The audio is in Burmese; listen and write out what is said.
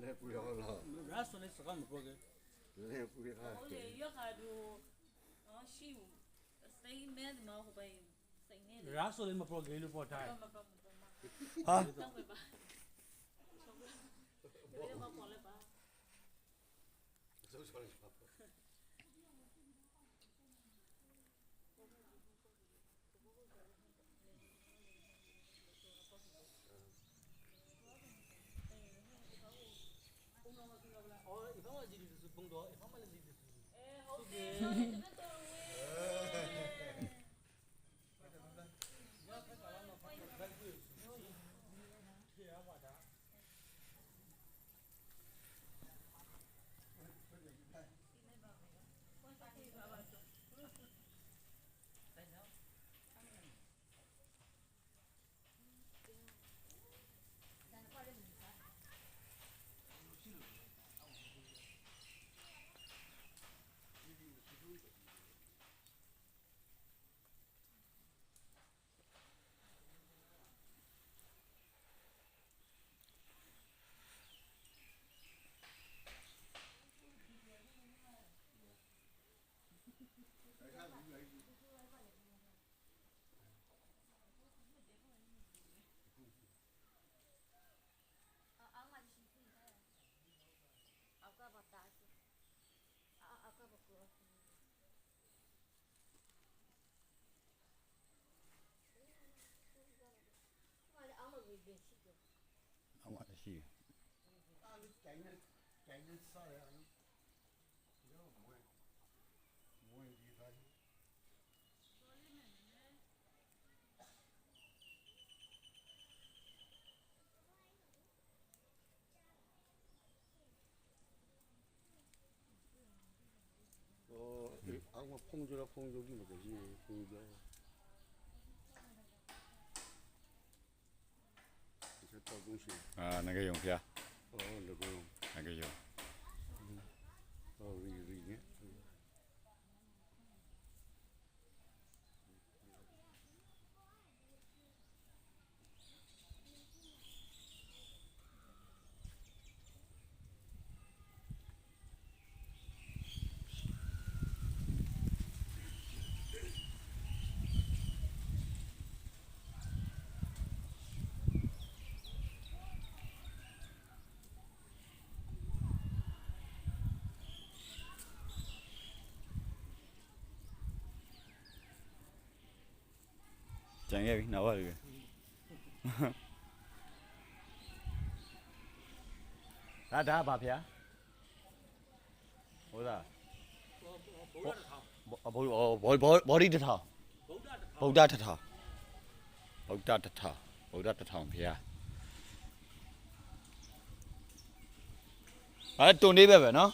လက်ပူရောလား ရာဆိုနေစကားမပြောခဲ့ လက်ပူရခါ ဟုတ်တယ်ရွက်ခါတို့နော်ရှိဘူးစိတ်မဲဒီမှာဟိုပဲစိတ်နေတယ် ရာဆိုနေမပြောခဲ့လို့ပေါ်တိုင်း မပမပမ ဟာ တော့ပဲပါဘယ်မှာပေါ်လဲပါ စိုးစိုးပါ အော်အဖေကကြည့်လို့ပုံတော့အဖေမလည်းကြည့်လို့ ဟုတ်တယ်တမတော်အမရှိ အားလေးတိုင်းနဲ့စားရအောင်ရောမွေးဒီသား 아마 퐁주라 퐁주기 뭐지 퐁주 됐다 공시 အာငရေုံဖျား 너고 ငရေုံ 리리네 ကျန်ခဲ့ပြီနောက်ပါပြီဒါပါဖျားဟုတ်လား ဘုရားတစ်ထောင် ဘောဒီတထောင် ဗုဒ္ဓတစ်ထောင် ဗုဒ္ဓတထောင်ဖျားအဲတုန်နေပဲနော်